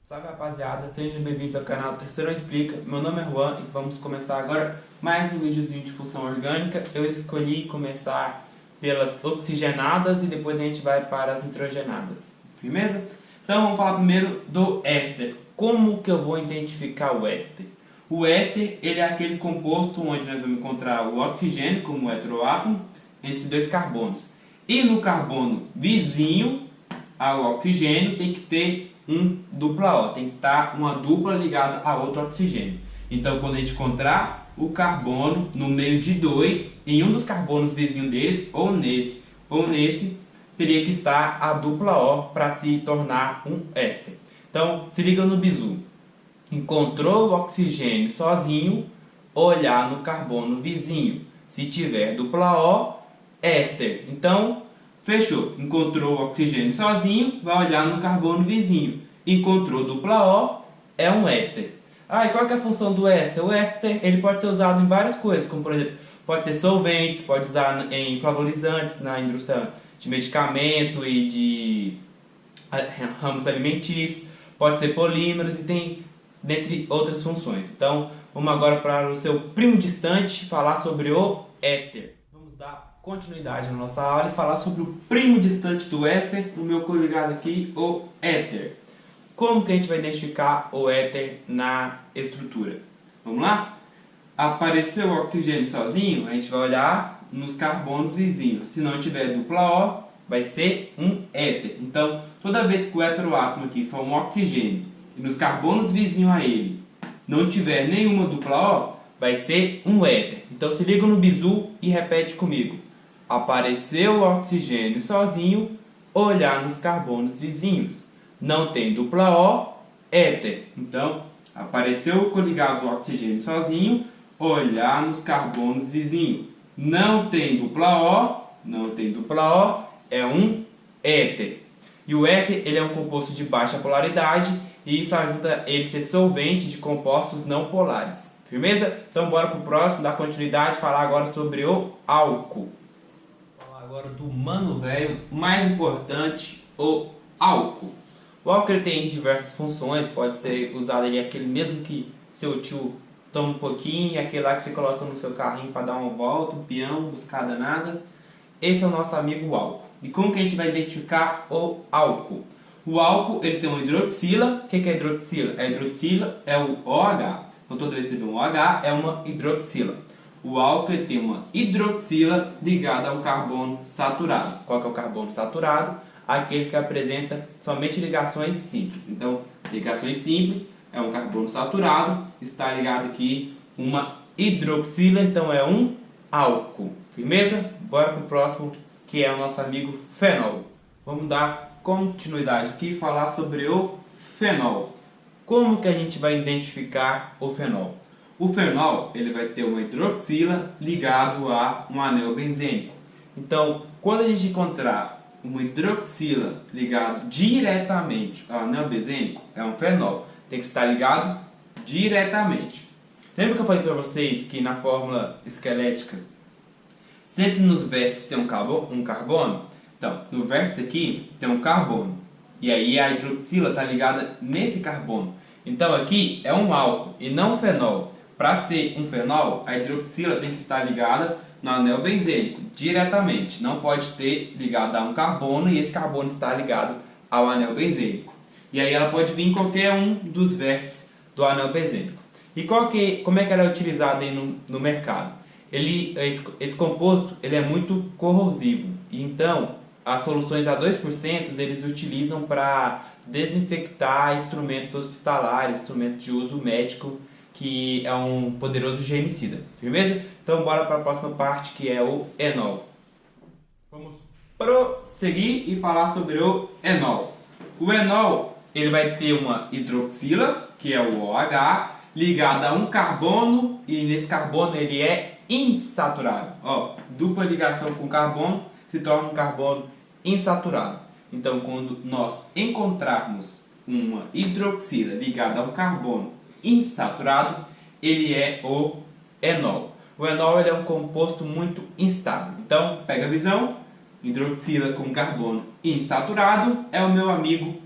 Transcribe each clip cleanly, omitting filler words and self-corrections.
Salve rapaziada, sejam bem-vindos ao canal Terceirão Explica. Meu nome é Juan e vamos começar agora mais um videozinho de função orgânica. Eu escolhi começar pelas oxigenadas e depois a gente vai para as nitrogenadas. Firmeza? Então vamos falar primeiro do éster. Como que eu vou identificar o éster? O éster ele é aquele composto onde nós vamos encontrar o oxigênio como heteroátomo entre dois carbonos. E no carbono vizinho ao oxigênio tem que ter um dupla O, tem que estar uma dupla ligada a outro oxigênio. Então, quando a gente encontrar o carbono no meio de dois, em um dos carbonos vizinhos deles, ou nesse, teria que estar a dupla O para se tornar um éster. Então, se liga no bizu. Encontrou o oxigênio sozinho, olhar no carbono vizinho. Se tiver dupla O, éster. Então, fechou. Encontrou o oxigênio sozinho, vai olhar no carbono vizinho. Encontrou dupla O, é um éster. E qual que é a função do éster? O éster ele pode ser usado em várias coisas, como por exemplo, pode ser solventes, pode usar em flavorizantes na indústria de medicamento e de ramos alimentícios, pode ser polímeros e tem dentre outras funções. Então, vamos agora para o seu primo distante falar sobre o éter. Vamos dar continuidade na nossa aula e falar sobre o primo distante do éster, no meu coligado aqui, o éter. Como que a gente vai identificar o éter na estrutura? Vamos lá? Apareceu o oxigênio sozinho, a gente vai olhar nos carbonos vizinhos. Se não tiver dupla O, vai ser um éter. Então, toda vez que o heteroátomo aqui for um oxigênio e nos carbonos vizinhos a ele não tiver nenhuma dupla O, vai ser um éter. Então, se liga no bizu e repete comigo. Apareceu o oxigênio sozinho, olhar nos carbonos vizinhos. Não tem dupla O, éter. Então, apareceu o coligado do oxigênio sozinho, olhar nos carbonos vizinhos. Não tem dupla O, é um éter. E o éter ele é um composto de baixa polaridade e isso ajuda ele a ser solvente de compostos não polares. Firmeza? Então, bora para o próximo, dar continuidade, falar agora sobre o álcool. Agora do mano velho, mais importante, o álcool. O álcool ele tem diversas funções, pode ser usado ele aquele mesmo que seu tio toma um pouquinho, aquele lá que você coloca no seu carrinho para dar uma volta, um peão, buscar danada. Esse é o nosso amigo álcool. E como que a gente vai identificar o álcool? O álcool ele tem uma hidroxila. O que é hidroxila? A hidroxila é o OH. Então toda vez que você vê um OH é uma hidroxila. O álcool tem uma hidroxila ligada ao carbono saturado. Qual que é o carbono saturado? Aquele que apresenta somente ligações simples. Então, ligações simples é um carbono saturado, está ligado aqui uma hidroxila, então é um álcool. Firmeza? Bora para o próximo, que é o nosso amigo fenol. Vamos dar continuidade aqui e falar sobre o fenol. Como que a gente vai identificar o fenol? O fenol ele vai ter uma hidroxila ligado a um anel benzênico. Então, quando a gente encontrar uma hidroxila ligado diretamente ao anel benzênico, é um fenol. Tem que estar ligado diretamente. Lembra que eu falei para vocês que na fórmula esquelética sempre nos vértices tem um carbono? Então, no vértice aqui tem um carbono. E aí a hidroxila está ligada nesse carbono. Então aqui é um álcool e não um fenol. Para ser um fenol, a hidroxila tem que estar ligada no anel benzênico, diretamente. Não pode ter ligado a um carbono e esse carbono está ligado ao anel benzênico. E aí ela pode vir em qualquer um dos vértices do anel benzênico. E como é que ela é utilizada aí no mercado? Esse composto ele é muito corrosivo. E então, as soluções a 2% eles utilizam para desinfectar instrumentos hospitalares, instrumentos de uso médico, que é um poderoso germicida. Firmeza? Então bora para a próxima parte, que é o enol. Vamos prosseguir e falar sobre o enol. O enol ele vai ter uma hidroxila, que é o OH, ligada a um carbono, e nesse carbono ele é insaturado. Dupla ligação com carbono se torna um carbono insaturado. Então, quando nós encontrarmos uma hidroxila ligada a um carbono insaturado, ele é o enol. O enol ele é um composto muito instável. Então, pega a visão, hidroxila com carbono insaturado é o meu amigo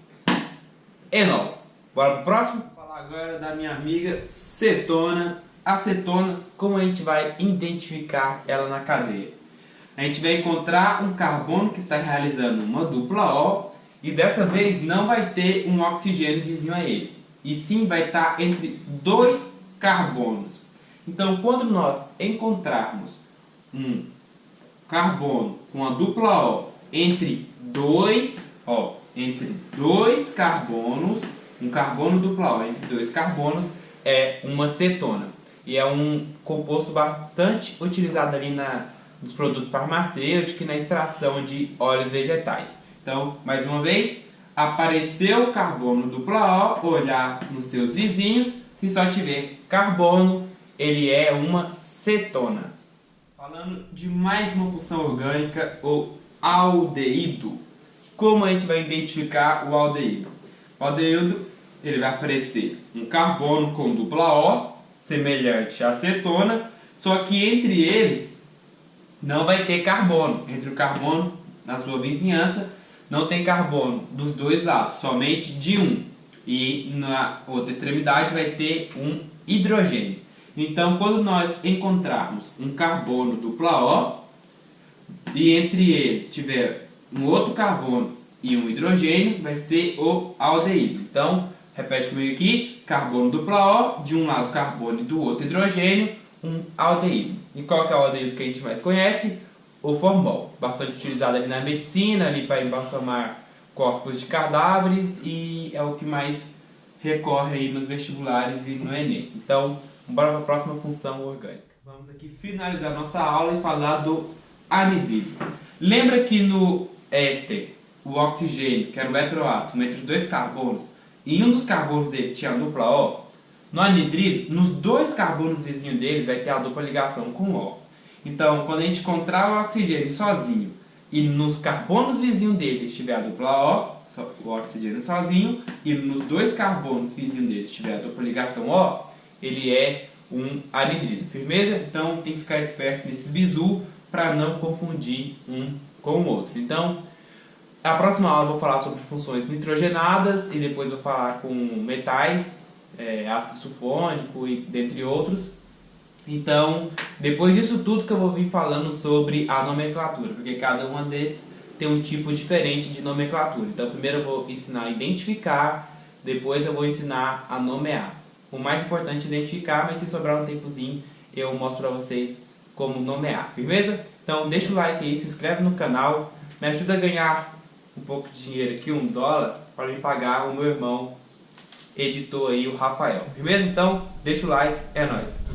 enol. Bora pro próximo? Vou falar agora da minha amiga cetona. A cetona, como a gente vai identificar ela na cadeia? A gente vai encontrar um carbono que está realizando uma dupla O e dessa vez não vai ter um oxigênio vizinho a ele, e sim vai estar entre dois carbonos. Então, quando nós encontrarmos um carbono com a dupla O entre dois carbonos, um carbono dupla O entre dois carbonos é uma cetona. E é um composto bastante utilizado ali nos produtos farmacêuticos e na extração de óleos vegetais. Então, mais uma vez, apareceu o carbono dupla O, olhar nos seus vizinhos, se só tiver carbono, ele é uma cetona. Falando de mais uma função orgânica, o aldeído. Como a gente vai identificar o aldeído? O aldeído, ele vai aparecer um carbono com dupla O, semelhante à cetona, só que entre eles não vai ter carbono. Entre o carbono na sua vizinhança não tem carbono dos dois lados, somente de um. E na outra extremidade vai ter um hidrogênio. Então, quando nós encontrarmos um carbono dupla O e entre ele tiver um outro carbono e um hidrogênio, vai ser o aldeído. Então, repete comigo aqui: carbono dupla O, de um lado carbono e do outro hidrogênio, um aldeído. E qual que é o aldeído que a gente mais conhece? O formol, bastante utilizado ali na medicina, ali para embalsamar corpos de cadáveres, e é o que mais recorre aí nos vestibulares e no Enem. Então, bora para a próxima função orgânica. Vamos aqui finalizar nossa aula e falar do anidrido. Lembra que no éster, o oxigênio, que era o heteroátomo entre os dois carbonos, e um dos carbonos dele tinha a dupla O? No anidrido, nos dois carbonos vizinhos deles vai ter a dupla ligação com O. Então, quando a gente encontrar o oxigênio sozinho e nos carbonos vizinhos dele estiver a dupla O oxigênio sozinho, e nos dois carbonos vizinhos dele estiver a dupla ligação O, ele é um anidrido. Firmeza? Então, tem que ficar esperto nesses bizu para não confundir um com o outro. Então, a próxima aula eu vou falar sobre funções nitrogenadas e depois vou falar com metais, ácido sulfônico e dentre outros. Então, depois disso tudo que eu vou vir falando sobre a nomenclatura, porque cada uma desses tem um tipo diferente de nomenclatura. Então, primeiro eu vou ensinar a identificar, depois eu vou ensinar a nomear. O mais importante é identificar, mas se sobrar um tempozinho eu mostro para vocês como nomear. Firmeza? Então, deixa o like aí, se inscreve no canal, me ajuda a ganhar um pouco de dinheiro aqui, $1, para me pagar o meu irmão editor aí, o Rafael. Firmeza? Então, deixa o like, é nóis!